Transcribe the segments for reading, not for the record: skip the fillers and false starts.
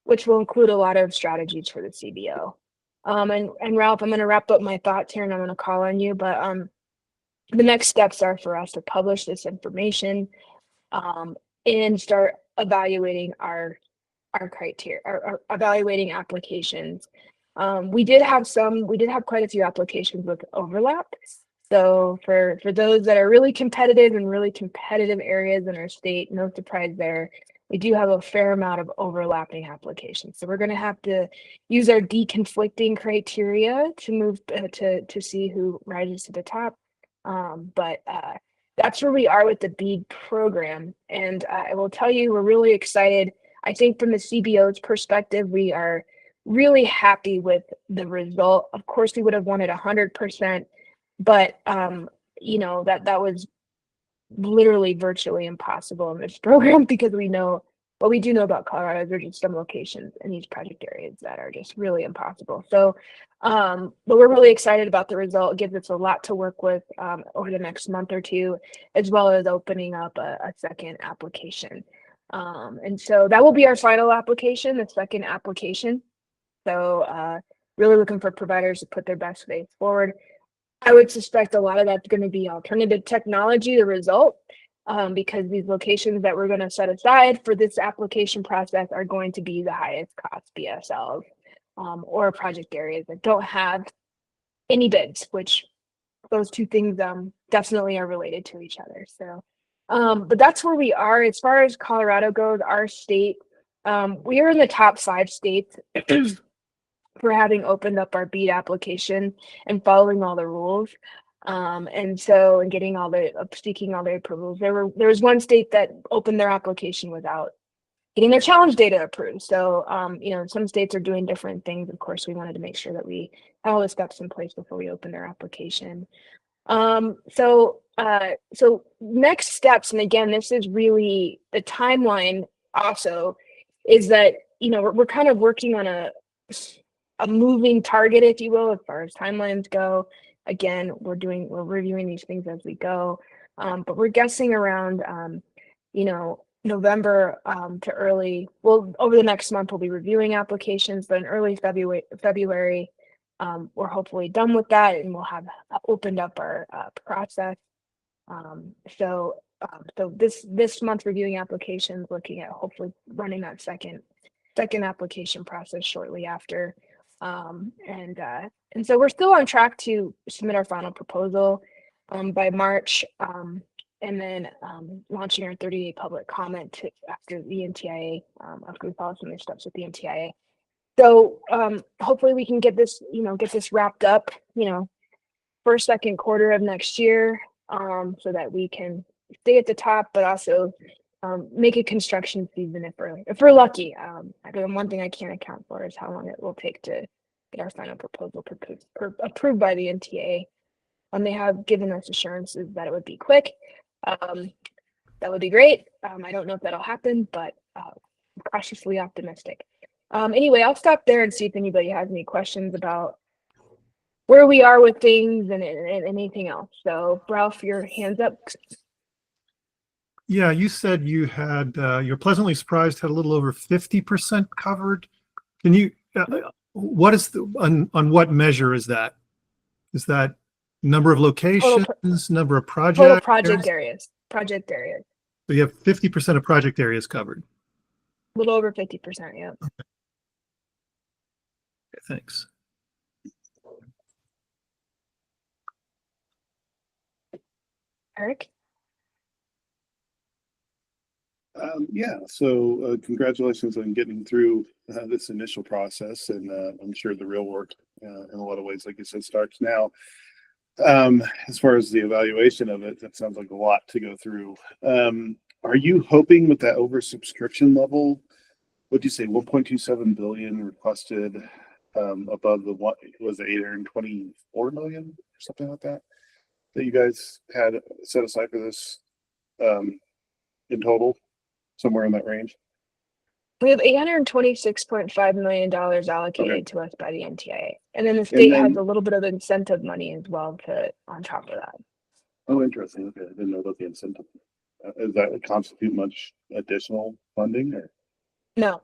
which will include a lot of strategies for the CBO. And Ralph, I'm going to wrap up my thoughts here and I'm going to call on you, but the next steps are for us to publish this information and start evaluating our criteria, our evaluating applications. We did have quite a few applications with overlap. So for those that are really competitive in really competitive areas in our state, no surprise there, we do have a fair amount of overlapping applications. So we're going to have to use our deconflicting criteria to move to see who rises to the top. But that's where we are with the BEAD program. And I will tell you, we're really excited. I think from the CBO's perspective, we are really happy with the result. Of course, we would have wanted 100%, but you know, that was literally virtually impossible in this program because we know what we do know about Colorado. There's just some locations in these project areas that are just really impossible. So, but we're really excited about the result. It gives us a lot to work with over the next month or two, as well as opening up a second application. And so that will be our final application, the second application. So really looking for providers to put their best face forward. I would suspect a lot of that's going to be alternative technology, the result, because these locations that we're going to set aside for this application process are going to be the highest cost BSLs or project areas that don't have any bids, which those two things definitely are related to each other. So, but that's where we are. As far as Colorado goes, our state, we are in the top 5 states for having opened up our BEAD application and following all the rules. And getting all the seeking all the approvals. There was one state that opened their application without getting their challenge data approved. So you know, some states are doing different things. Of course, we wanted to make sure that we have all the steps in place before we open their application. So next steps, and again, this is really the timeline also, is that, you know, we're kind of working on a moving target, if you will, as far as timelines go. Again, we're reviewing these things as we go, but we're guessing around, you know, November to early. Well, over the next month, we'll be reviewing applications, but in early February, we're hopefully done with that, and we'll have opened up our process. So this month reviewing applications, looking at hopefully running that second application process shortly after. And so we're still on track to submit our final proposal by March, and then launching our 30-day public comment after the NTIA, after we follow some of the steps with the NTIA. So hopefully we can get this wrapped up, you know, first, second quarter of next year, so that we can stay at the top, but also make a construction season if we're lucky. One thing I can't account for is how long it will take to get our final proposal approved by the NTA. They have given us assurances that it would be quick. That would be great. I don't know if that'll happen, but I'm cautiously optimistic. Anyway, I'll stop there and see if anybody has any questions about where we are with things and anything else. So, Ralph, your hand's up. Yeah, you said you had, you're pleasantly surprised, had a little over 50% covered. Can you, what is on what measure is that? Is that number of locations, number of projects? Total project areas. Project areas. So you have 50% of project areas covered. A little over 50%, yeah. Okay. Thanks. Eric? Yeah, so congratulations on getting through this initial process, and I'm sure the real work in a lot of ways, like you said, starts now. As far as the evaluation of it, that sounds like a lot to go through. Are you hoping with that oversubscription level, what'd you say, 1.27 billion requested above the what was it, 824 million or something like that you guys had set aside for this in total? Somewhere in that range? We have $826.5 million allocated to us by the NTIA. And then the state has a little bit of incentive money as well on top of that. Oh, interesting. Okay, I didn't know about the incentive. Does that constitute much additional funding? Or? No.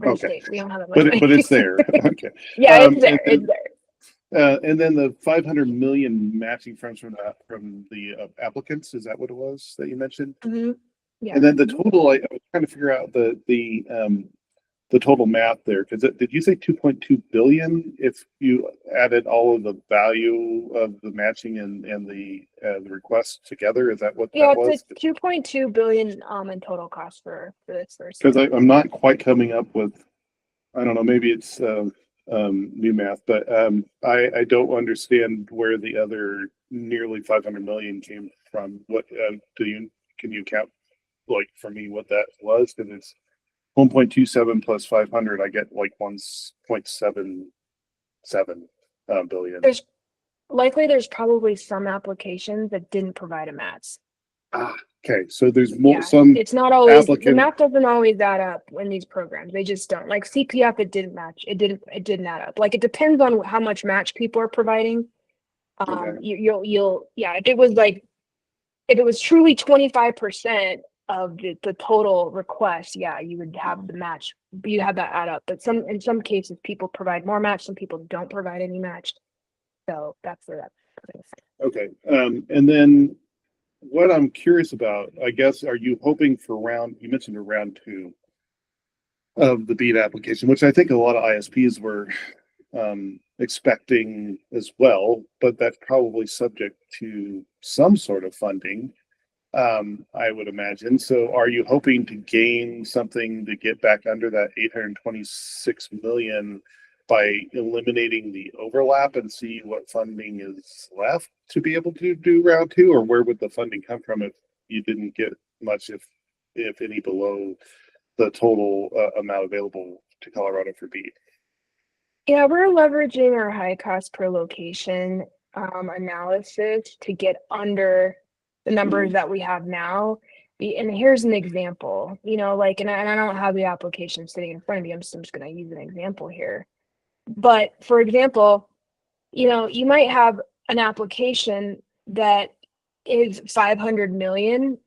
for the Okay. state. We don't have that much But money. but it's there. Okay. Yeah, Um, it's there. and then, It's there. and then the 500 million matching funds from the applicants, is that what it was that you mentioned? Mhm. Yeah. And then the total, I was trying to figure out the total math there, because did you say 2.2 billion if you added all of the value of the matching and the requests together? Is that what Yeah, that was? it's a 2.2 billion in total cost for this first Because year. I'm not quite coming up with, I don't know, maybe it's new math, but I don't understand where the other nearly 500 million came from. What can you count like for me what that was? Because it's 1.27 plus 500, I get like 1.77 billion. There's probably some applications that didn't provide a match. Ah, okay. So there's more Yeah, some it's not always the applicant. math doesn't always add up in these programs. They just don't. Like CPF, it didn't match. It didn't add up. Like it depends on how much match people are providing. Okay. You'll yeah. If it was truly 25% of the total request, yeah, you would have the match. You have that add up. But in some cases, people provide more match. Some people don't provide any match. So that's where that. Okay. And then what I'm curious about, I guess, are you hoping for you mentioned a round two of the BEAD application, which I think a lot of ISPs were expecting as well, but that's probably subject to some sort of funding, I would imagine. So are you hoping to gain something to get back under that 826 million by eliminating the overlap and see what funding is left to be able to do round two? Or where would the funding come from if you didn't get much, if any, below the total amount available to Colorado for BEAD? Yeah, we're leveraging our high cost per location analysis to get under the numbers that we have now. And here's an example, like, and I don't have the application sitting in front of me. I'm just going to use an example here. But for example, you might have an application that is 500 million,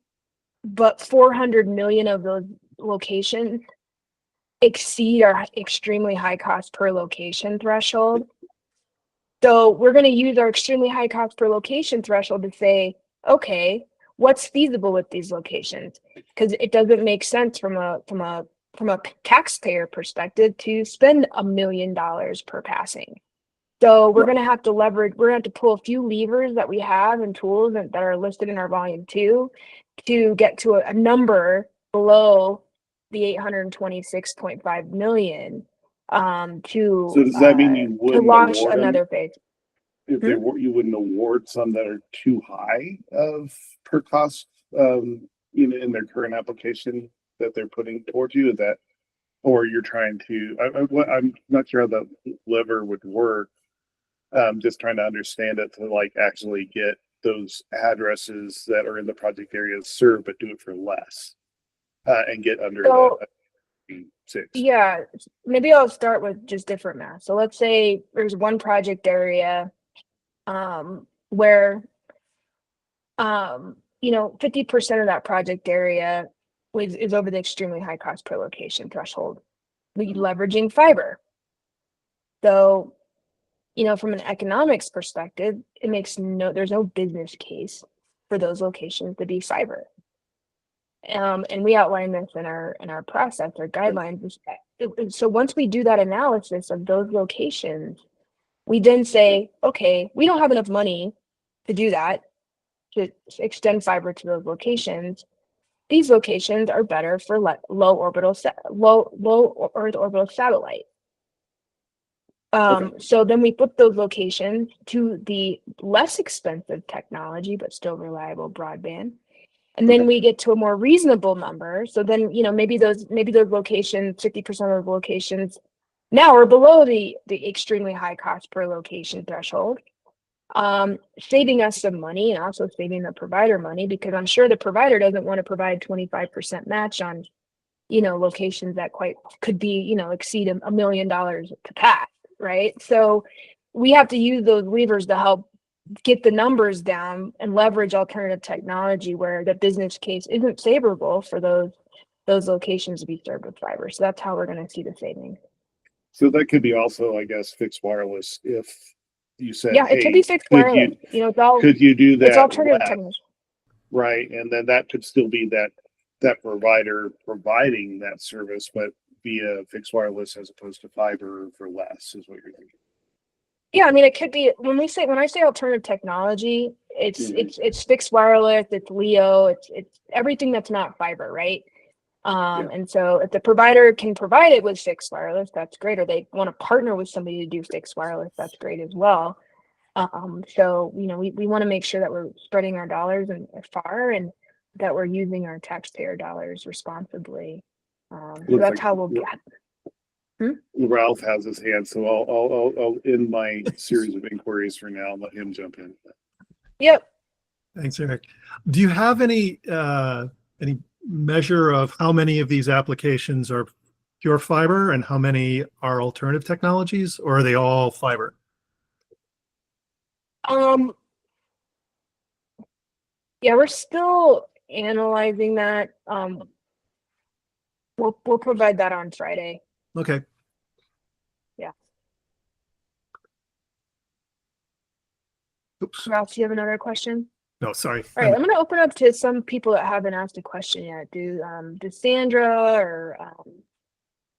but 400 million of those locations exceed our extremely high cost per location threshold. So we're going to use our extremely high cost per location threshold to say, okay, what's feasible with these locations? Because it doesn't make sense from a taxpayer perspective to spend $1 million per passing. So we're going to have to we're going to have to pull a few levers that we have and tools that are listed in our volume 2 to get to a number below the 826.5 million So does that mean you to wouldn't launch award them another phase. if they were, you wouldn't award some that are too high of per cost, in their current application that they're putting towards you? Is that, or you're trying to, I'm not sure how the lever would work. Just trying to understand it to like actually get those addresses that are in the project area served, but do it for less, and get under So the 6. yeah, maybe I'll start with just different math. So let's say there's one project area where 50% of that project area is over the extremely high cost per location threshold. We leveraging fiber. So, from an economics perspective, there's no business case for those locations to be fiber. And we outline this in our process, our guidelines. So once we do that analysis of those locations, we then say, okay, we don't have enough money to do that, to extend fiber to those locations. These locations are better for low Earth orbital satellite. So then we flip those locations to the less expensive technology, but still reliable broadband. And then we get to a more reasonable number. So then, maybe those locations, 50% of the locations now are below the extremely high cost per location threshold, saving us some money and also saving the provider money, because I'm sure the provider doesn't want to provide 25% match on, locations that could be, exceed $1 million to pass, right? So we have to use those levers to help get the numbers down and leverage alternative technology where the business case isn't favorable for those those locations to be served with fiber. So that's how we're going to see the savings. So that could be also, I guess, fixed wireless if you said, Yeah, it could be hey, fixed could wireless. you It's all could you do it's that alternative less, technology. right? And then that could still be that provider providing that service, but via fixed wireless as opposed to fiber for less is what you're thinking. Yeah, I mean, it could be when I say alternative technology, it's fixed wireless, it's LEO, it's everything that's not fiber, right? And so if the provider can provide it with fixed wireless, that's great. Or they want to partner with somebody to do fixed wireless, that's great as well. So we want to make sure that we're spreading our dollars and far, and that we're using our taxpayer dollars responsibly. So Looks that's like how we'll get. Ralph has his hand, so I'll end my series of inquiries for now and let him jump in. Yep. Thanks, Eric. Do you have any measure of how many of these applications are pure fiber and how many are alternative technologies, or are they all fiber? Yeah, we're still analyzing that. We'll provide that on Friday. Okay. Yeah. Oops. Ralph, do you have another question? No, sorry. All right, I'm going to open up to some people that haven't asked a question yet. Do Sandra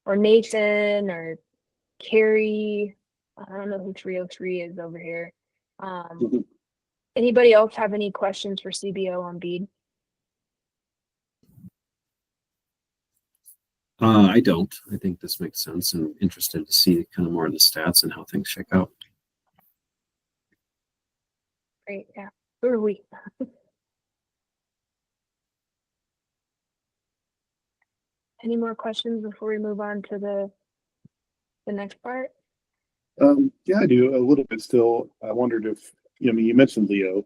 or Nathan or Carrie? I don't know who 303 is over here. Anybody else have any questions for CBO on BEAD? I don't. I think this makes sense. I'm interested to see kind of more of the stats and how things shake out. Great, yeah. Who are we? Any more questions before we move on to the next part? Yeah, I do a little bit still. I wondered if, I mean, you mentioned Leo,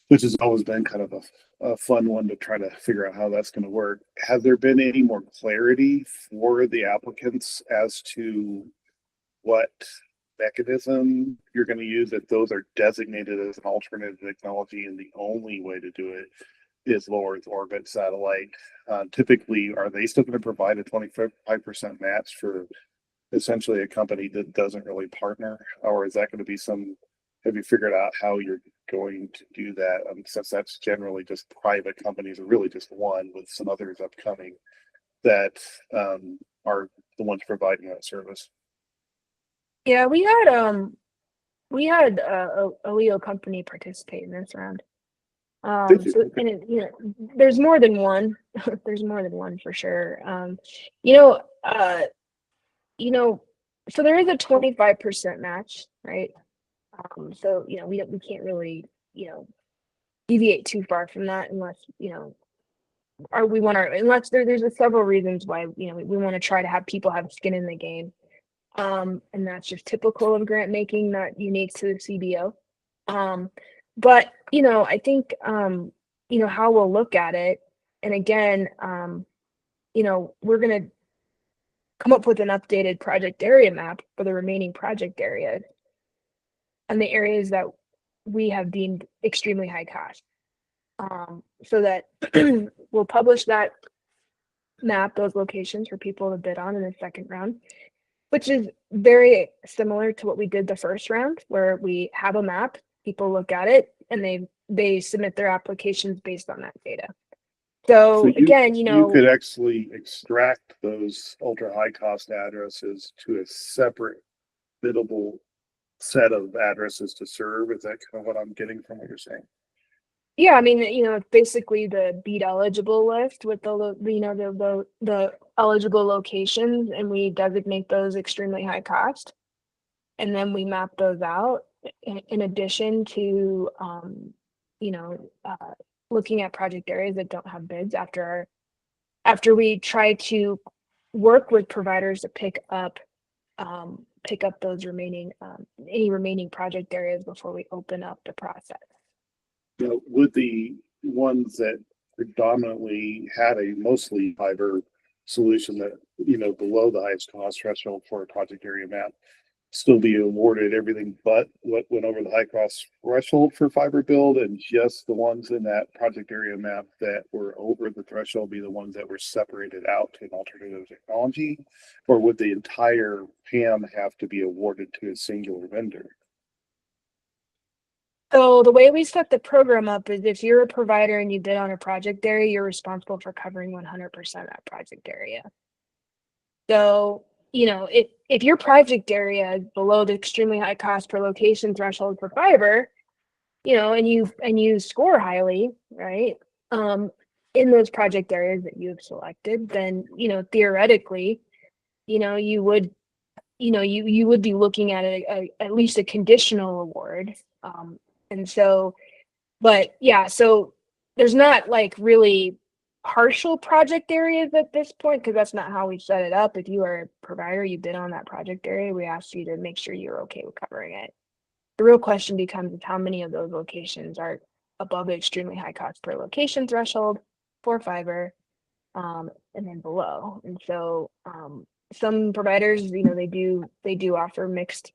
which has always been kind of a fun one to try to figure out how that's going to work. Has there been any more clarity for the applicants as to what mechanism you're going to use, if those are designated as an alternative technology and the only way to do it is low Earth orbit satellite? Typically, are they still going to provide a 25% match for essentially a company that doesn't really partner, or is that going to be have you figured out how you're going to do that? Since that's generally just private companies, or really just one with some others upcoming that are the ones providing that service. Yeah, we had a Leo company participate in this round. So, and it, there's more than one. There's more than one for sure. So there is a 25% match, right? So we can't really deviate too far from that unless unless there's several reasons why we want to try to have people have skin in the game. And that's just typical of grant making, not unique to the CBO. But I think how we'll look at it, and again, we're gonna come up with an updated project area map for the remaining project areas and the areas that we have deemed extremely high cost. So that we'll publish that map, those locations for people to bid on in the second round, which is very similar to what we did the first round, where we have a map, people look at it, and they submit their applications based on that data. So again, you could actually extract those ultra high cost addresses to a separate biddable set of addresses to serve. Is that kind of what I'm getting from what you're saying? Yeah, I mean, it's basically the BEAD eligible list with the eligible locations, and we designate those extremely high cost, and then we map those out in addition to looking at project areas that don't have bids after we try to work with providers to pick up those remaining any remaining project areas before we open up the process. Would the ones that predominantly had a mostly fiber solution that below the highest cost threshold for a project area map, still be awarded everything but what went over the high cost threshold for fiber build, and just the ones in that project area map that were over the threshold be the ones that were separated out to an alternative technology? Or would the entire PAM have to be awarded to a singular vendor? So the way we set the program up is if you're a provider and you bid on a project area, you're responsible for covering 100% of that project area. So, if your project area is below the extremely high cost per location threshold for fiber, and you score highly, right? In those project areas that you have selected, then, theoretically, you would, you would be looking at at least a conditional award. And so, but yeah, so there's not like really partial project areas at this point, because that's not how we set it up. If you are a provider, you bid on that project area, we ask you to make sure you're okay with covering it. The real question becomes is how many of those locations are above the extremely high cost per location threshold for fiber, and then below. And so some providers, they do offer mixed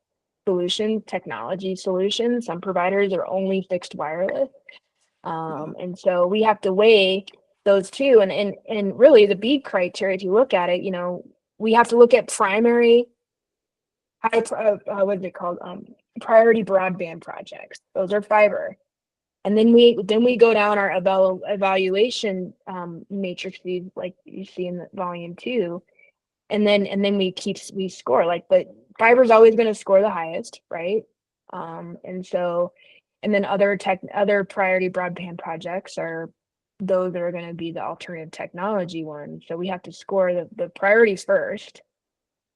solution technology solutions. Some providers are only fixed wireless. And so we have to weigh those two, and really the BEAD criteria, if you look at it, we have to look at primary what is it called? Priority broadband projects. Those are fiber. And then we go down our evaluation matrices like you see in the volume 2. And then we score, like, but fiber is always going to score the highest, right? And then other priority broadband projects are those that are going to be the alternative technology ones. So we have to score the priorities first,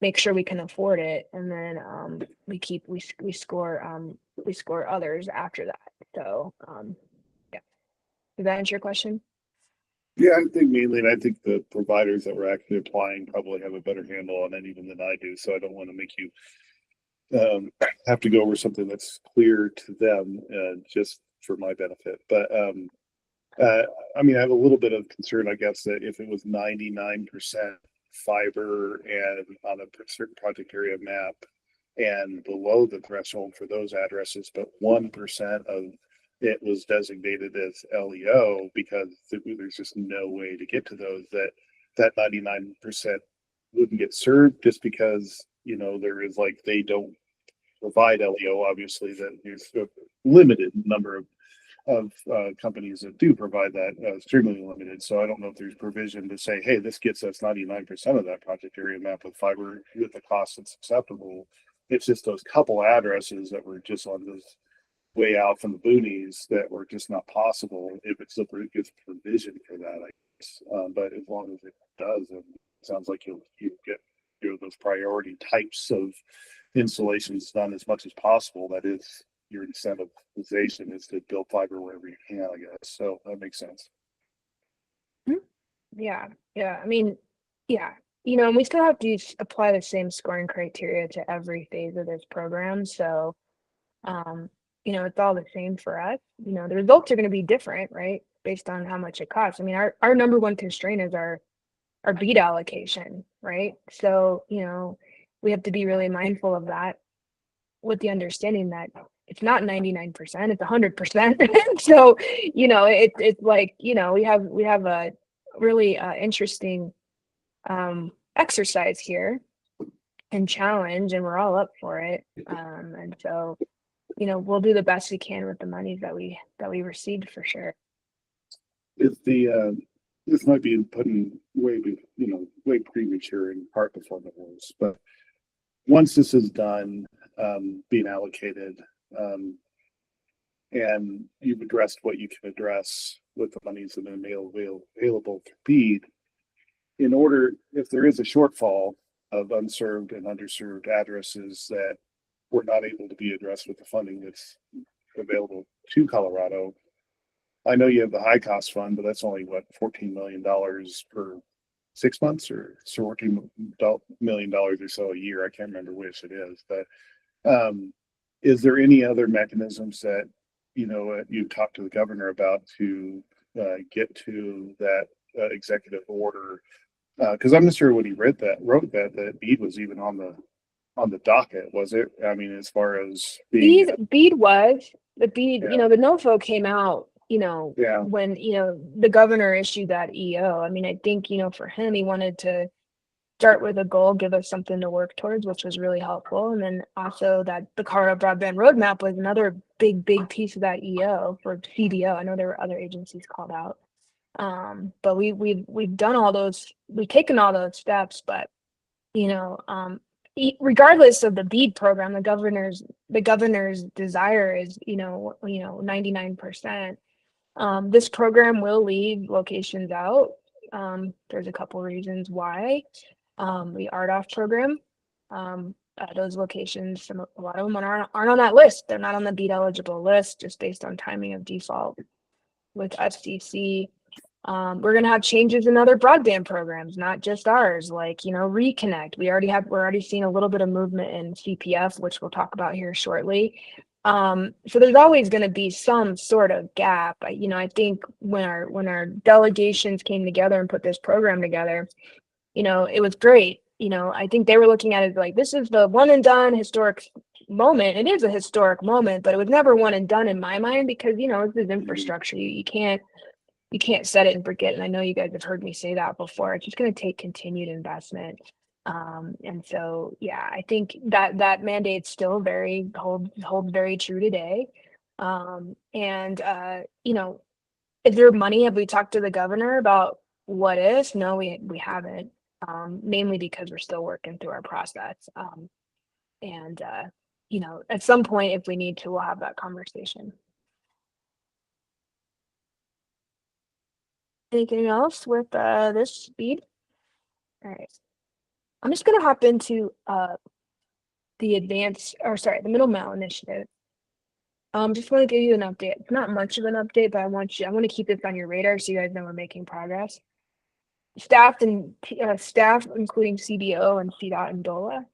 make sure we can afford it, and then we score others after that. So yeah. Did that answer your question? Yeah, I think mainly, and I think the providers that were actually applying probably have a better handle on it even than I do. So I don't want to make you have to go over something that's clear to them just for my benefit. But I mean, I have a little bit of concern, I guess, that if it was 99% fiber and on a certain project area map and below the threshold for those addresses, but 1% of it was designated as LEO because there's just no way to get to those, that 99% wouldn't get served just because, there is like, they don't provide LEO, obviously, that there's a limited number of companies that do provide that, extremely limited. So I don't know if there's provision to say, hey, this gets us 99% of that project area map with fiber with the cost that's acceptable. It's just those couple addresses that were just on this way out from the boonies that were just not possible if it's gives provision for that, I guess. But as long as it does, it sounds like you get those priority types of installations done as much as possible. That is your incentivization, is to build fiber wherever you can, I guess. So that makes sense. Yeah. I mean, yeah. And we still have to apply the same scoring criteria to every phase of this program. So, it's all the same for us. The results are going to be different, right? Based on how much it costs. I mean, our number one constraint is our BEAD allocation, right? So, we have to be really mindful of that with the understanding that it's not 99%, it's 100%. So, it's like, we have a really interesting exercise here and challenge, and we're all up for it. And so, we'll do the best we can with the monies that we received, for sure. Is the this might be putting way premature in part before the rules, but once this is done, being allocated, and you've addressed what you can address with the monies that are available for BEAD, if there is a shortfall of unserved and underserved addresses that were not able to be addressed with the funding that's available to Colorado, I know you have the high cost fund, but that's only $14 million per 6 months, or $14 million or so a year. I can't remember which it is, but is there any other mechanisms that you've talked to the governor about to get to that executive order? Because I'm not sure when he wrote that BEAD was even on the on the docket, was it? I mean, as far as being, BEAD was the BEAD, yeah, the NOFO came out, yeah, when, the governor issued that EO. I mean, I think, for him, he wanted to start with a goal, give us something to work towards, which was really helpful. And then also that the Colorado Broadband Roadmap was another big piece of that EO for CBO. I know there were other agencies called out. But we've done all those, we've taken all those steps, but regardless of the BEAD program, the governor's desire is 99%. This program will leave locations out. There's a couple reasons why. The RDOF program, those locations, a lot of them aren't on that list. They're not on the BEAD eligible list just based on timing of default with FCC. We're going to have changes in other broadband programs, not just ours, like, Reconnect. We're already seeing a little bit of movement in CPF, which we'll talk about here shortly. So there's always going to be some sort of gap. I think when our delegations came together and put this program together, it was great. I think they were looking at it like, this is the one and done historic moment. It is a historic moment, but it was never one and done in my mind because, this is infrastructure. You can't set it and forget. And I know you guys have heard me say that before. It's just going to take continued investment. And so, yeah, I think that mandate still holds very true today. Is there money? Have we talked to the governor about what if? No, we haven't. Mainly because we're still working through our process. And at some point, if we need to, we'll have that conversation. Anything else with this speed? All right. I'm just gonna hop into the Middle Mile initiative. Just want to give you an update. It's not much of an update, but I want to keep this on your radar so you guys know we're making progress. Staff, including CBO and CDOT and DOLA,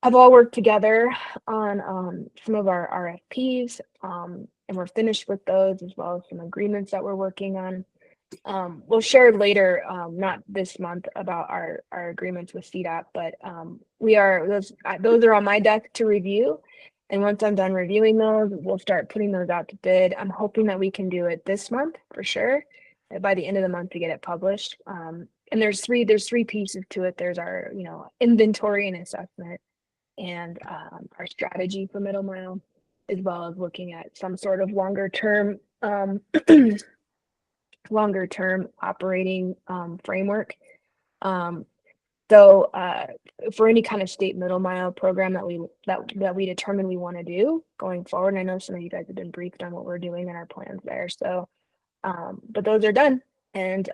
have all worked together on some of our RFPs, and we're finished with those, as well as some agreements that we're working on. We'll share later, not this month, about our agreements with CDOT, but those are on my deck to review. And once I'm done reviewing those, we'll start putting those out to bid. I'm hoping that we can do it this month for sure, by the end of the month to get it published. And there's three pieces to it. There's our inventory and assessment, and our strategy for Middle Mile, as well as looking at some sort of longer term operating framework. So for any kind of state Middle Mile program that we determine we want to do going forward, and I know some of you guys have been briefed on what we're doing and our plans there. So, but those are done, and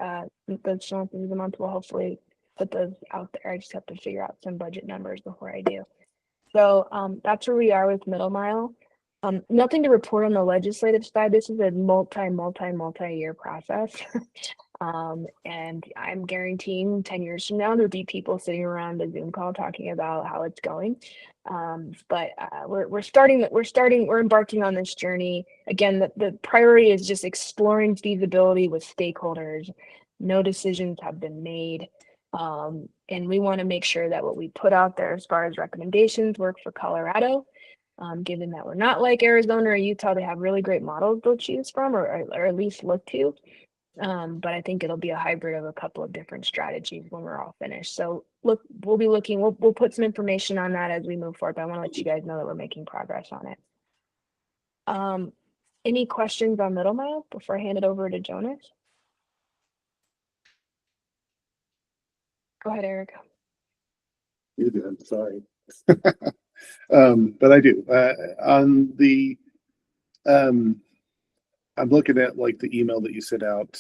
those through the month we'll hopefully put those out there. I just have to figure out some budget numbers before I do. So that's where we are with Middle Mile. Nothing to report on the legislative side. This is a multi-year process. And I'm guaranteeing 10 years from now, there'll be people sitting around a Zoom call talking about how it's going. But we're embarking on this journey. Again, the priority is just exploring feasibility with stakeholders. No decisions have been made. And we want to make sure that what we put out there as far as recommendations work for Colorado. Given that we're not like Arizona or Utah, they have really great models they'll choose from, or at least look to. But I think it'll be a hybrid of a couple of different strategies when we're all finished. So we'll put some information on that as we move forward, but I want to let you guys know that we're making progress on it. Any questions on Middle Mile before I hand it over to Jonas? Go ahead, Eric. you're good. Sorry. But I do. On the, I'm looking at like the email that you sent out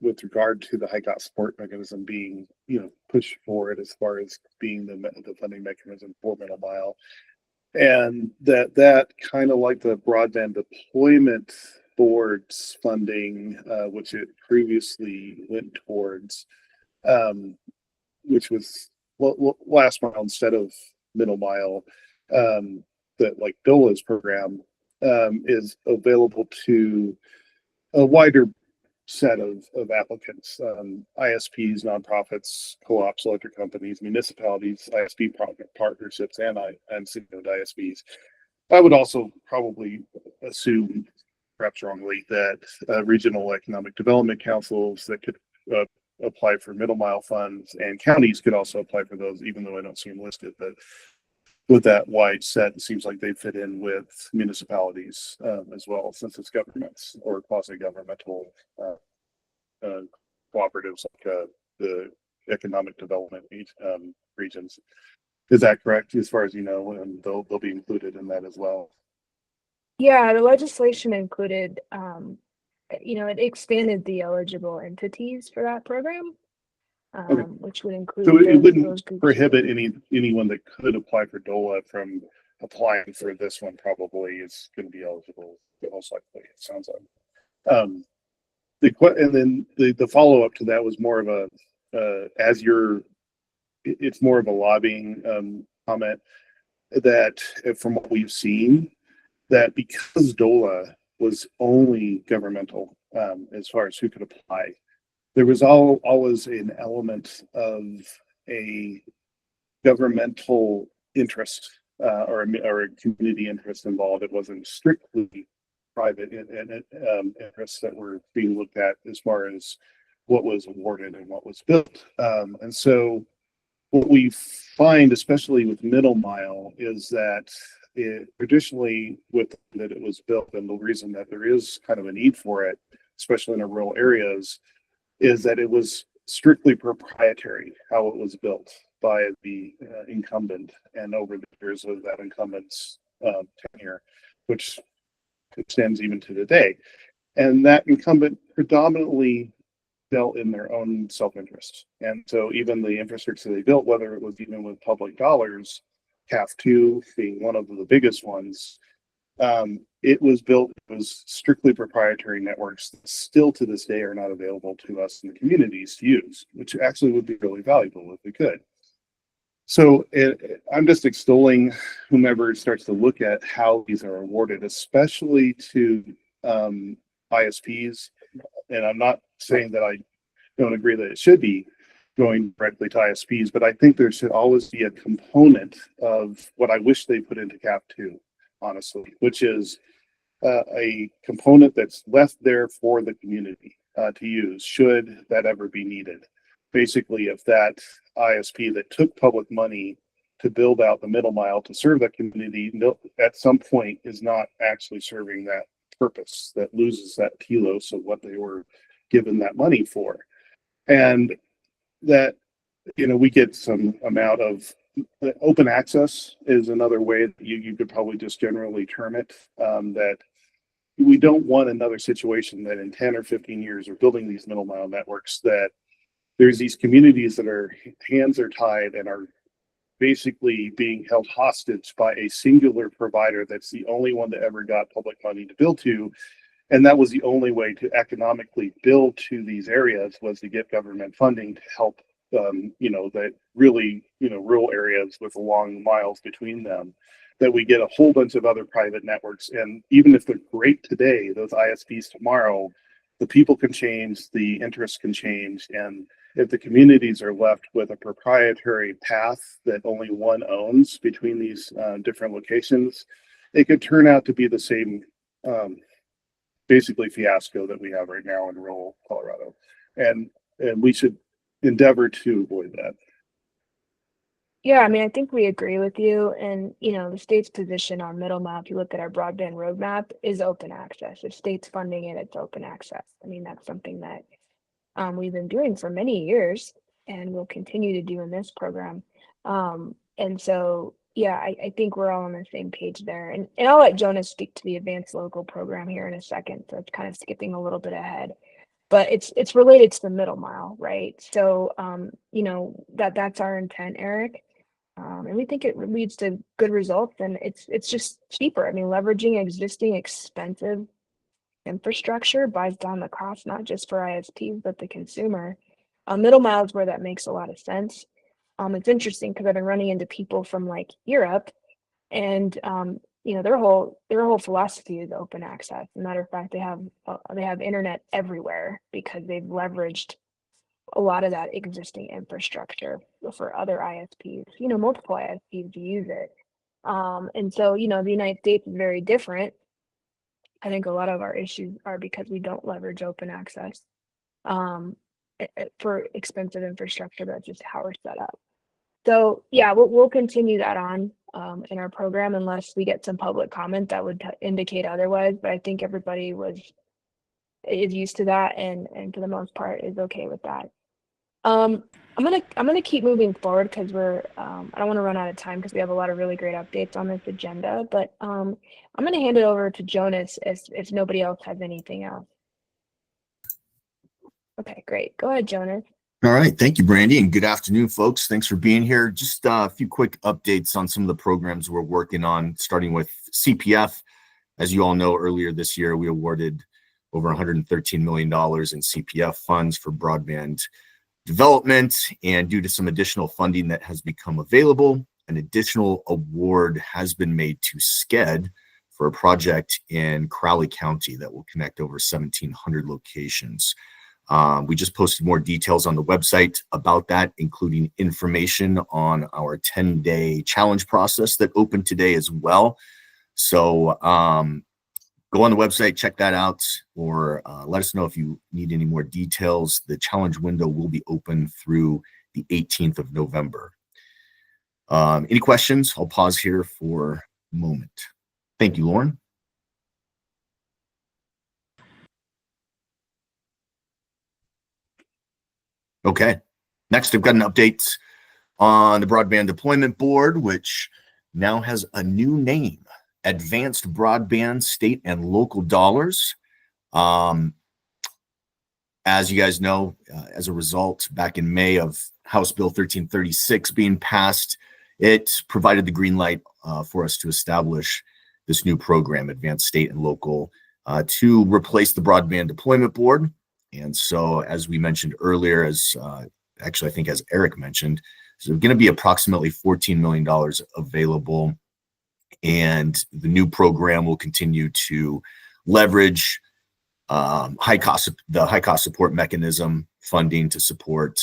with regard to the HICOT support mechanism being, pushed forward as far as being the funding mechanism for Middle Mile, and that kind of like the Broadband Deployment Board's funding, which it previously went towards, which was last mile instead of Middle Mile, that like DOLA's program is available to a wider set of applicants, ISPs, nonprofits, co-ops, electric companies, municipalities, ISP partnerships, and city-owned ISPs. I would also probably assume, perhaps wrongly, that regional economic development councils that could apply for middle mile funds, and counties could also apply for those, even though I don't see them listed. But with that wide set, it seems like they fit in with municipalities as well, since it's governments or quasi-governmental cooperatives like the economic development regions. Is that correct, as far as you know? And they'll be included in that as well. Yeah, the legislation included, it expanded the eligible entities for that program, Okay. which would include So it those wouldn't groups. prohibit anyone that could apply for DOLA from applying for this one. Probably is going to be eligible, most likely. It sounds like. And then the follow up to that was more of a it's more of a lobbying comment that from what we've seen, that because DOLA was only governmental as far as who could apply, there was always an element of a governmental interest or a community interest involved. It wasn't strictly private interests that were being looked at as far as what was awarded and what was built. And so what we find, especially with middle mile, is that traditionally with that it was built, and the reason that there is kind of a need for it, especially in the rural areas, is that it was strictly proprietary how it was built by the incumbent, and over the years of that incumbent's tenure, which extends even to today. And that incumbent predominantly dealt in their own self-interest. And so even the infrastructure they built, whether it was even with public dollars, CAF2 being one of the biggest ones, it was strictly proprietary networks that still to this day are not available to us in the communities to use, which actually would be really valuable if we could. So I'm just extolling whomever starts to look at how these are awarded, especially to ISPs. And I'm not saying that I don't agree that it should be going directly to ISPs, but I think there should always be a component of what I wish they put into CAF2, honestly, which is a component that's left there for the community to use should that ever be needed. Basically, if that ISP that took public money to build out the middle mile to serve that community at some point is not actually serving that purpose, that loses that telos of what they were given that money for. And that, we get some amount of open access is another way that you could probably just generally term it, that we don't want another situation that in 10 or 15 years we're building these middle mile networks, that there's these communities that are hands are tied and are basically being held hostage by a singular provider that's the only one that ever got public money to build to. And that was the only way to economically build to these areas, was to get government funding to help that really, rural areas with long miles between them, that we get a whole bunch of other private networks. And even if they're great today, those ISPs tomorrow, the people can change, the interests can change. And if the communities are left with a proprietary path that only one owns between these different locations, it could turn out to be the same basically fiasco that we have right now in rural Colorado. And we should endeavor to avoid that. Yeah, I mean, I think we agree with you. And, the state's position on middle mile, if you look at our broadband roadmap, is open access. If state's funding it, it's open access. I mean, that's something that we've been doing for many years and will continue to do in this program. And so, yeah, I think we're all on the same page there. And I'll let Jonas speak to the advanced local program here in a second. So it's kind of skipping a little bit ahead. But it's related to the middle mile, right? So, that's our intent, Eric. And we think it leads to good results, and it's just cheaper. I mean, leveraging existing expensive infrastructure buys down the cost, not just for ISPs, but the consumer. Middle mile is where that makes a lot of sense. It's interesting because I've been running into people from like Europe, and their whole philosophy is open access. As a matter of fact, they have internet everywhere because they've leveraged a lot of that existing infrastructure for other ISPs, multiple ISPs to use it. And so, the United States is very different. I think a lot of our issues are because we don't leverage open access for expensive infrastructure. That's just how we're set up. So yeah, we'll continue that on in our program unless we get some public comment that would indicate otherwise. But I think everybody is used to that and for the most part is okay with that. I'm gonna keep moving forward because I don't want to run out of time because we have a lot of really great updates on this agenda. But I'm gonna hand it over to Jonas if nobody else has anything else. Okay, great. Go ahead, Jonas. All right. Thank you, Brandy, and good afternoon, folks. Thanks for being here. Just a few quick updates on some of the programs we're working on, starting with CPF. As you all know, earlier this year, we awarded over $113 million in CPF funds for broadband development, and due to some additional funding that has become available, an additional award has been made to SCED for a project in Crowley County that will connect over 1,700 locations. We just posted more details on the website about that, including information on our 10-day challenge process that opened today as well. So go on the website, check that out, or let us know if you need any more details. The challenge window will be open through the 18th of November. Any questions? I'll pause here for a moment. Thank you, Lauren. Okay, next I've got an update on the Broadband Deployment Board, which now has a new name, Advanced Broadband State and Local Dollars. As you guys know, as a result, back in May of House Bill 1336 being passed, it provided the green light for us to establish this new program, Advanced State and Local, to replace the Broadband Deployment Board. And so, as we mentioned earlier, actually, I think as Eric mentioned, so going to be approximately $14 million available. And the new program will continue to leverage the high cost support mechanism funding to support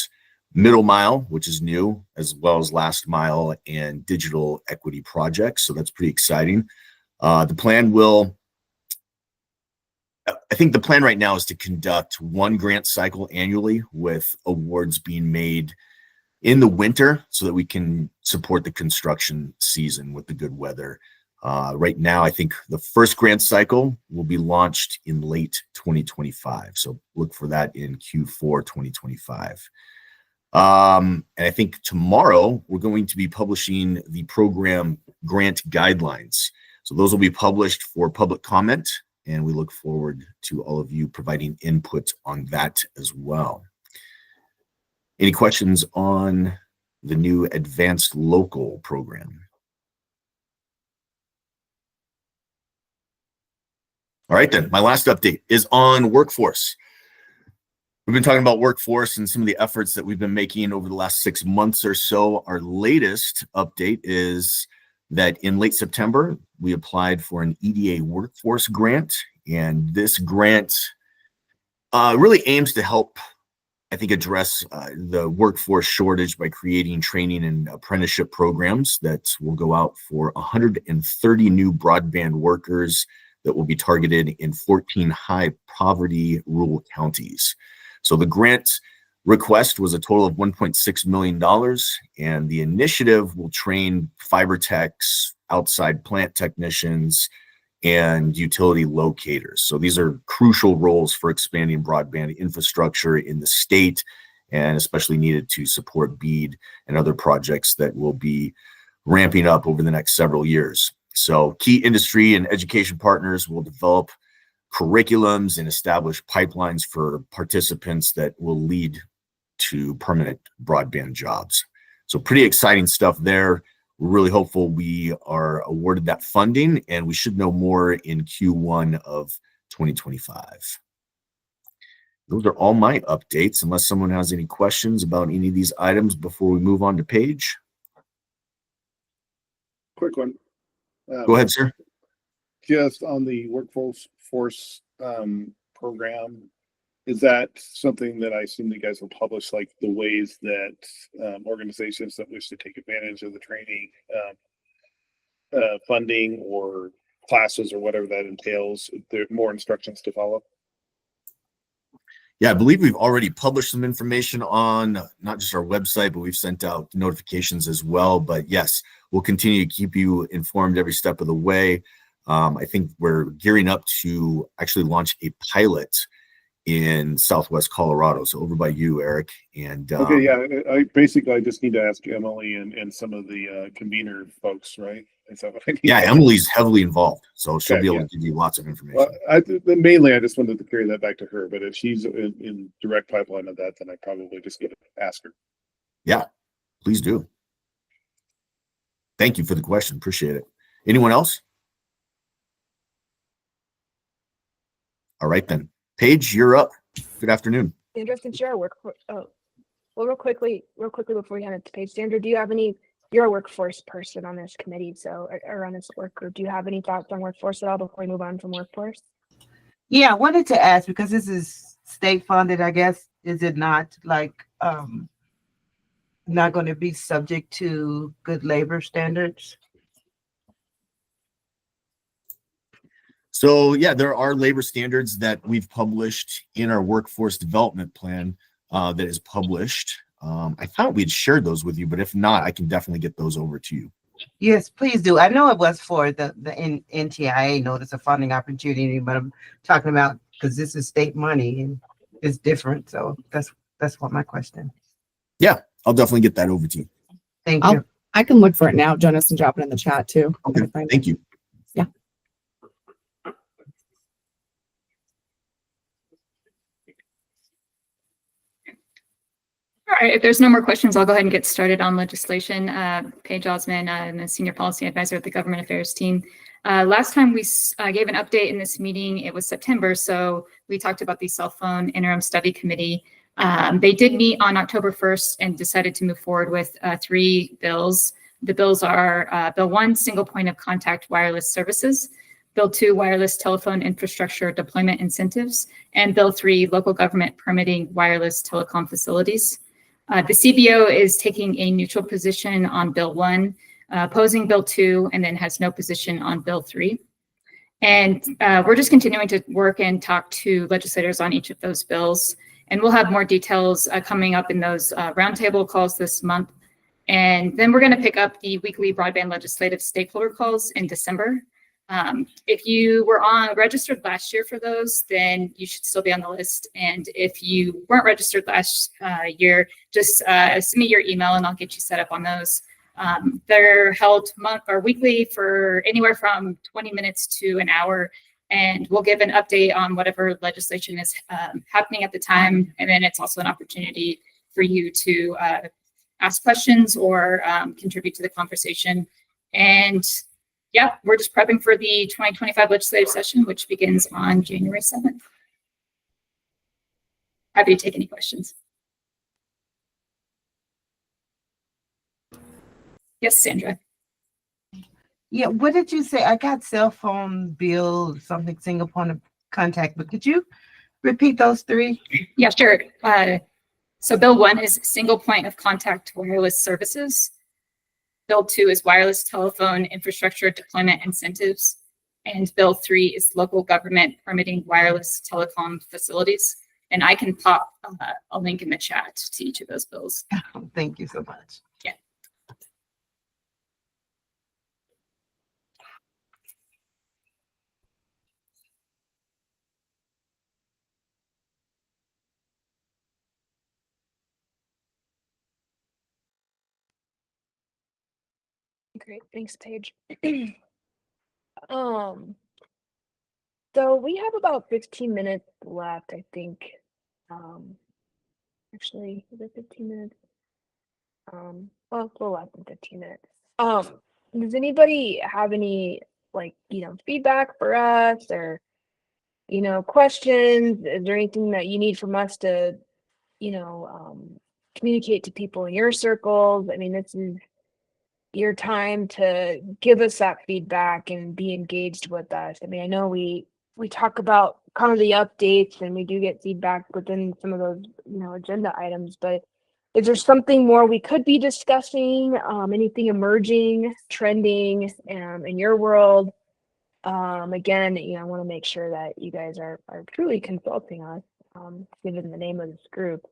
middle mile, which is new, as well as last mile and digital equity projects. So that's pretty exciting. I think the plan right now is to conduct one grant cycle annually with awards being made in the winter so that we can support the construction season with the good weather. Right now, I think the first grant cycle will be launched in late 2025. So look for that in Q4 2025. And I think tomorrow we're going to be publishing the program grant guidelines. So those will be published for public comment, and we look forward to all of you providing input on that as well. Any questions on the new Advanced Local program? All right, then. My last update is on workforce. We've been talking about workforce and some of the efforts that we've been making over the last 6 months or so. Our latest update is that in late September, we applied for an EDA workforce grant, and this grant really aims to help, I think, address the workforce shortage by creating training and apprenticeship programs that will go out for 130 new broadband workers that will be targeted in 14 high poverty rural counties. So the grant request was a total of $1.6 million, and the initiative will train fiber techs, outside plant technicians, and utility locators. So these are crucial roles for expanding broadband infrastructure in the state, and especially needed to support BEAD and other projects that will be ramping up over the next several years. So key industry and education partners will develop curriculums and establish pipelines for participants that will lead to permanent broadband jobs. So pretty exciting stuff there. We're really hopeful we are awarded that funding, and we should know more in Q1 of 2025. Those are all my updates, unless someone has any questions about any of these items before we move on to Paige. Quick one. Go ahead, sir. just on the force program, is that something that I assume you guys will publish, like the ways that organizations that wish to take advantage of the training funding or classes or whatever that entails, there are more instructions to follow? Yeah, I believe we've already published some information on not just our website, but we've sent out notifications as well. But yes, we'll continue to keep you informed every step of the way. I think we're gearing up to actually launch a pilot in Southwest Colorado, so over by you, Eric. And Okay, yeah, I just need to ask Emily and some of the convener folks, right? Is that what I need? yeah, Emily's heavily involved, so she'll Okay, be able yeah. to give you lots of information. Well, mainly I just wanted to carry that back to her, but if she's in direct pipeline of that, then I probably just get to ask her. Yeah, please do. Thank you for the question. Appreciate it. Anyone else? All right, then. Paige, you're up. Good afternoon. Sandra, since you're a well, real quickly before we hand it to Paige, Sandra, do you have any? You're a workforce person on this committee, so or on this work group. Do you have any thoughts on workforce at all before we move on from workforce? Yeah, I wanted to ask, because this is state funded, I guess, is it not like not going to be subject to good labor standards? So yeah, there are labor standards that we've published in our workforce development plan that is published. I thought we'd shared those with you, but if not, I can definitely get those over to you. Yes, please do. I know it was for the NTIA notice of funding opportunity, but I'm talking about because this is state money and it's different. So that's what my question. Yeah, I'll definitely get that over to you. Thank you. I can look for it now, Jonas, and drop it in the chat too. Okay, thank you. Yeah. All right, if there's no more questions, I'll go ahead and get started on legislation. Paige Osman, I'm a senior policy advisor at the government affairs team. Last time we gave an update in this meeting, it was September, so we talked about the cell phone interim study committee. They did meet on October 1st and decided to move forward with 3 bills. The bills are Bill 1, single point of contact wireless services, Bill 2, wireless telephone infrastructure deployment incentives, and Bill 3, local government permitting wireless telecom facilities. The CBO is taking a neutral position on Bill 1, opposing Bill 2, and then has no position on Bill 3. And we're just continuing to work and talk to legislators on each of those bills. And we'll have more details coming up in those roundtable calls this month. And then we're going to pick up the weekly broadband legislative stakeholder calls in December. If you were registered last year for those, then you should still be on the list. And if you weren't registered last year, just send me your email and I'll get you set up on those. They're held weekly for anywhere from 20 minutes to an hour. And we'll give an update on whatever legislation is happening at the time. And then it's also an opportunity for you to ask questions or contribute to the conversation. And yeah, we're just prepping for the 2025 legislative session, which begins on January 7th. Happy to take any questions. Yes, Sandra. Yeah, what did you say? I got cell phone bill, something single point of contact, but could you repeat those 3? Yeah, sure. So Bill 1 is single point of contact wireless services. Bill 2 is wireless telephone infrastructure deployment incentives. And Bill 3 is local government permitting wireless telecom facilities. And I can pop a link in the chat to each of those bills. Thank you so much. Yeah. Great, thanks, Paige. So we have about 15 minutes left, I think. Actually, is it 15 minutes? Well, a little less than 15 minutes. Does anybody have any feedback for us or questions? Is there anything that you need from us to communicate to people in your circles? I mean, this is your time to give us that feedback and be engaged with us. I mean, I know we talk about kind of the updates and we do get feedback within some of those, agenda items, but is there something more we could be discussing? Anything emerging, trending, in your world? Again, I want to make sure that you guys are truly consulting us, given the name of this group.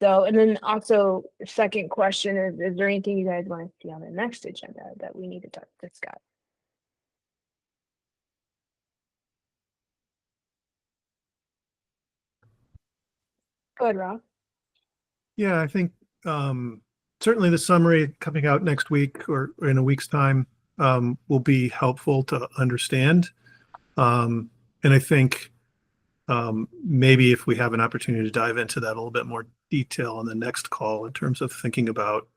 So, and then also, second question is there anything you guys want to see on the next agenda that we need to discuss? Go ahead, Rob. Yeah, I think certainly the summary coming out next week or in a week's time will be helpful to understand. And I think maybe if we have an opportunity to dive into that a little bit more detail on the next call in terms of thinking about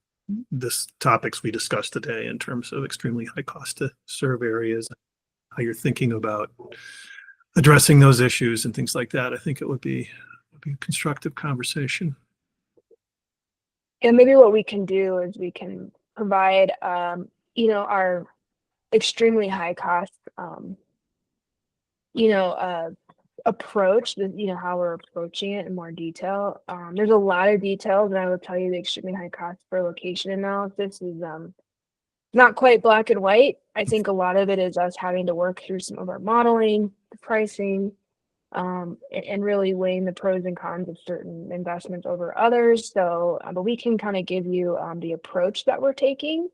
this topics we discussed today in terms of extremely high cost to serve areas, how you're thinking about addressing those issues and things like that. I think it would be a constructive conversation. And maybe what we can do is we can provide, our extremely high cost, approach, how we're approaching it in more detail. There's a lot of details, and I will tell you the extremely high cost per location analysis is not quite black and white. I think a lot of it is us having to work through some of our modeling, the pricing, and really weighing the pros and cons of certain investments over others. So, but we can kind of give you the approach that we're taking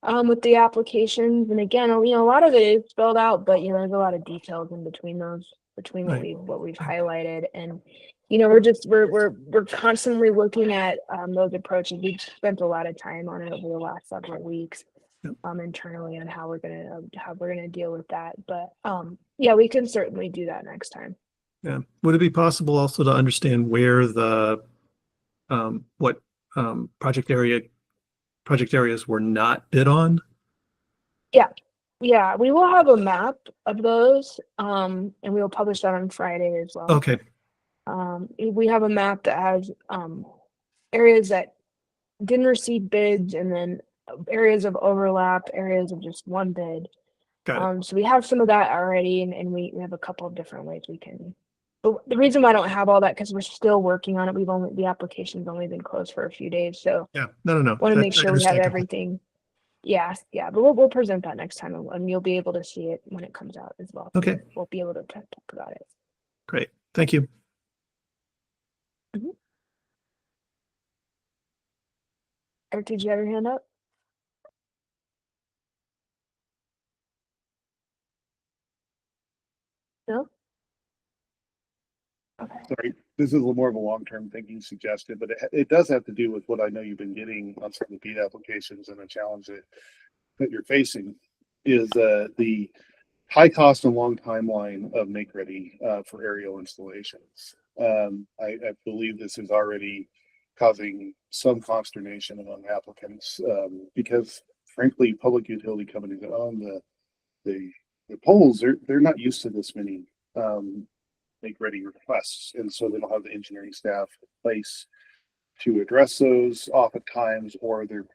with the applications. And again, a lot of it is spelled out, but there's a lot of details in between those, between what we've highlighted. And we're constantly looking at those approaches. We've spent a lot of time on it over the last several weeks. Internally on how we're gonna deal with that, but yeah, we can certainly do that next time. Yeah, would it be possible also to understand where the what project areas were not bid on? Yeah, we will have a map of those, and we will publish that on Friday as well. Okay. We have a map that has areas that didn't receive bids, and then areas of overlap, areas of just one bid. Got it. So we have some of that already, and we have a couple of different ways we can. But the reason why I don't have all that, because we're still working on it. The application's only been closed for a few days, so Yeah, no. want to make I sure we have understand completely. everything. Yeah, but we'll present that next time, and you'll be able to see it when it comes out as well. Okay. We'll be able to talk about it. Great, thank you. Eric, did you have your hand up? No? Okay. Sorry, this is a little more of a long-term thinking suggestion, but it does have to do with what I know you've been getting on some of the BEAD applications, and the challenge that you're facing is the high cost and long timeline of make ready for aerial installations. I believe this is already causing some consternation among applicants because frankly, public utility companies that own the poles, they're not used to this many make ready requests, and so they don't have the engineering staff in place to address those oftentimes, or their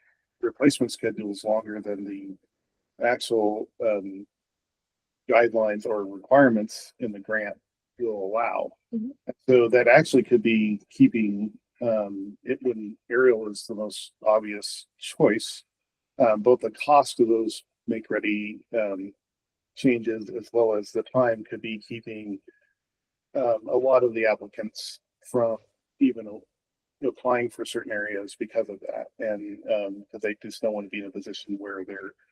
replacement schedule is longer than the actual guidelines or requirements in the grant will allow. So that actually could be keeping it when aerial is the most obvious choice. Both the cost of those make ready changes as well as the time could be keeping a lot of the applicants from even applying for certain areas because of that, and because they just don't want to be in a position where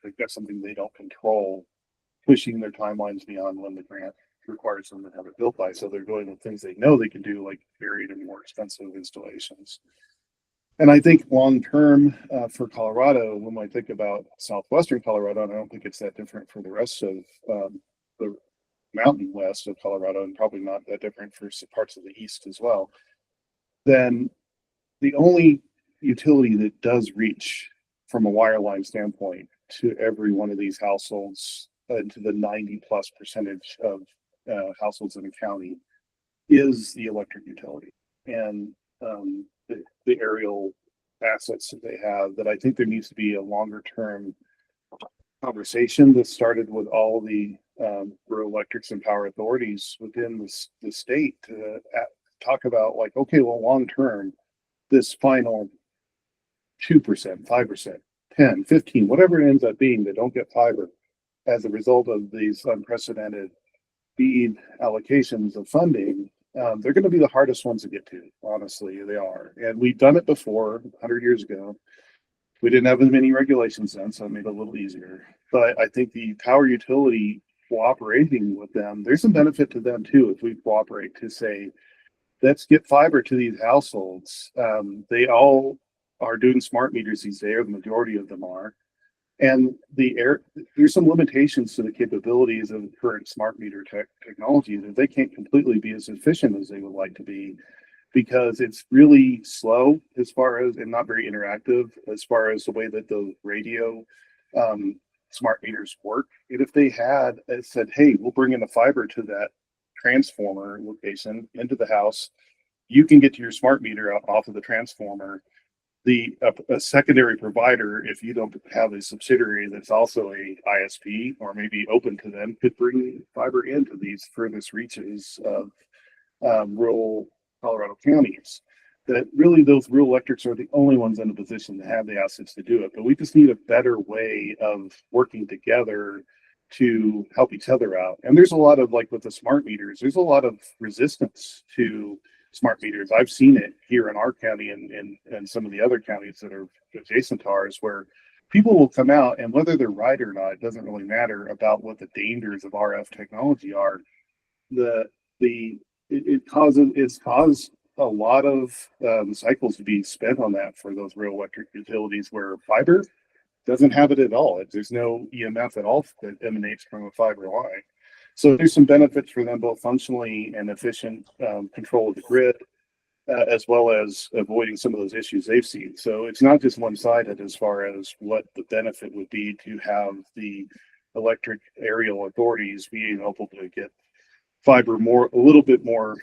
they've got something they don't control, pushing their timelines beyond when the grant requires them to have it built by. So they're going with things they know they can do, like varied and more expensive installations. And I think long term for Colorado, when I think about southwestern Colorado, and I don't think it's that different for the rest of the mountain west of Colorado, and probably not that different for some parts of the east as well, then the only utility that does reach from a wireline standpoint to every one of these households, to the 90+% of households in the county, is the electric utility. And the aerial assets that they have, that I think there needs to be a longer term conversation that started with all the rural electrics and power authorities within the state to talk about like, okay, well, long term, this final 2%, 5%, 10, 15, whatever it ends up being that don't get fiber as a result of these unprecedented BEAD allocations of funding, they're going to be the hardest ones to get to. Honestly, they are. And we've done it before 100 years ago. We didn't have as many regulations then, so it made it a little easier. But I think the power utility cooperating with them, there's some benefit to them too if we cooperate to say, let's get fiber to these households. They all are doing smart meters these days, or the majority of them are. And there's some limitations to the capabilities of current smart meter technology that they can't completely be as efficient as they would like to be, because it's really slow as far as, and not very interactive as far as the way that the radio smart meters work. And if they had said, hey, we'll bring in a fiber to that transformer location into the house, you can get to your smart meter off of the transformer. A secondary provider, if you don't have a subsidiary that's also a ISP or maybe open to them, could bring fiber into these furthest reaches of rural Colorado counties. That really those rural electrics are the only ones in a position to have the assets to do it. But we just need a better way of working together to help each other out. And there's a lot of, like with the smart meters, there's a lot of resistance to smart meters. I've seen it here in our county and some of the other counties that are adjacent to ours, where people will come out, and whether they're right or not, it doesn't really matter about what the dangers of RF technology are. It's caused a lot of cycles to be spent on that for those real electric utilities, where fiber doesn't have it at all. There's no EMF at all that emanates from a fiber line. So there's some benefits for them, both functionally and efficient control of the grid, as well as avoiding some of those issues they've seen. So it's not just one-sided as far as what the benefit would be to have the electric aerial authorities being able to get fiber a little bit more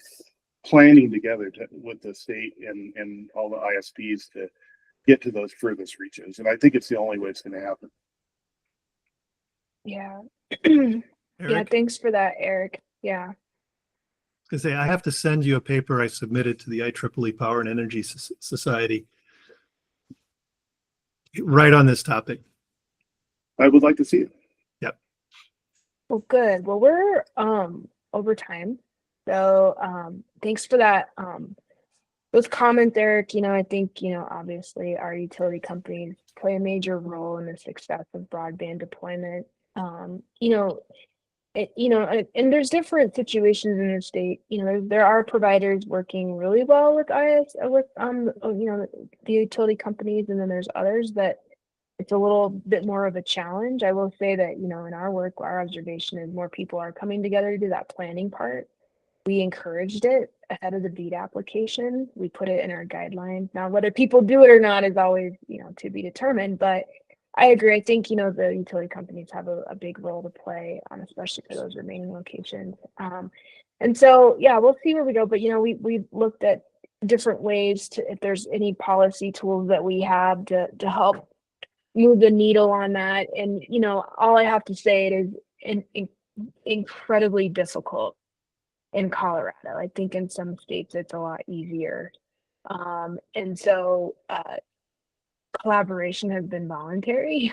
planning together with the state and all the ISPs to get to those furthest reaches. And I think it's the only way it's going to happen. Yeah. Eric? Yeah, thanks for that, Eric. Yeah. Because I have to send you a paper I submitted to the IEEE Power and Energy Society right on this topic. I would like to see it. Yep. Well, good. Well, we're over time. So thanks for that. Those comments, Eric. I think, obviously our utility companies play a major role in the success of broadband deployment. And there's different situations in the state. There are providers working really well with the utility companies, and then there's others that it's a little bit more of a challenge. I will say that, in our work, our observation is more people are coming together to do that planning part. We encouraged it ahead of the BEAD application. We put it in our guidelines. Now, whether people do it or not is always, to be determined, but I agree. I think, the utility companies have a big role to play, especially for those remaining locations. And so, yeah, we'll see where we go. But, we've looked at different ways to, if there's any policy tools that we have to help move the needle on that. And, all I have to say, it is incredibly difficult in Colorado. I think in some states it's a lot easier. And so, collaboration has been voluntary.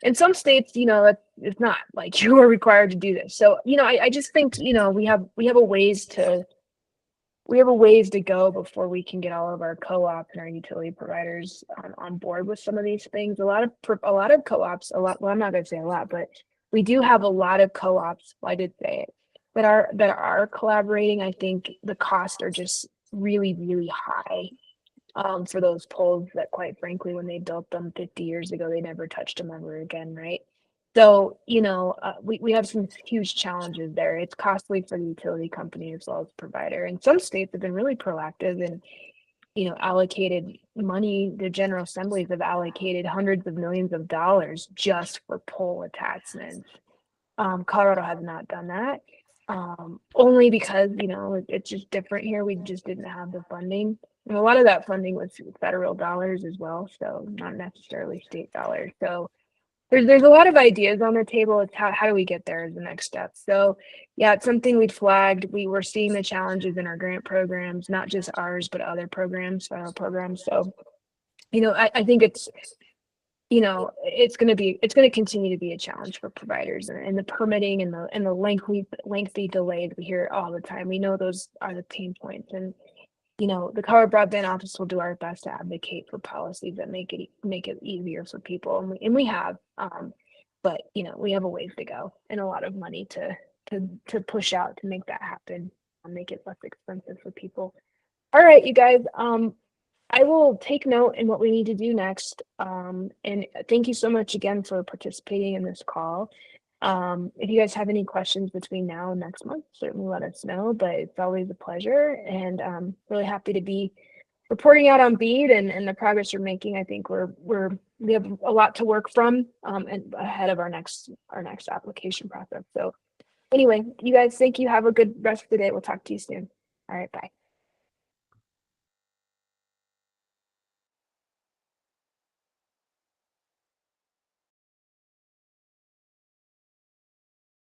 In some states, it's not like you are required to do this. So, I just think, we have a ways to go before we can get all of our co-ops and our utility providers on board with some of these things. A lot of co-ops, well, I'm not going to say a lot, but we do have a lot of co-ops. Well, I did say it, that are collaborating. I think the costs are just really, really high. For those poles that, quite frankly, when they built them 50 years ago, they never touched them ever again, right? So, we have some huge challenges there. It's costly for the utility company as well as provider. And some states have been really proactive and, allocated money. The General Assemblies have allocated hundreds of millions of dollars just for pole attachments. Colorado has not done that, only because, it's just different here. We just didn't have the funding. And a lot of that funding was federal dollars as well, so not necessarily state dollars. So there's a lot of ideas on the table. It's how do we get there is the next step. So yeah, it's something we'd flagged. We were seeing the challenges in our grant programs, not just ours, but other programs, federal programs. So, I think it's going to continue to be a challenge for providers, and the permitting and the lengthy delays we hear all the time. We know those are the pain points, and the Colorado Broadband Office will do our best to advocate for policies that make it easier for people, and we have, but we have a ways to go and a lot of money to push out to make that happen, make it less expensive for people. All right, you guys. I will take note in what we need to do next. And thank you so much again for participating in this call. If you guys have any questions between now and next month, certainly let us know, but it's always a pleasure, and really happy to be reporting out on BEAD and the progress you're making. I think we have a lot to work from and ahead of our next application process. So anyway, you guys, thank you. Have a good rest of the day. We'll talk to you soon. All right, bye.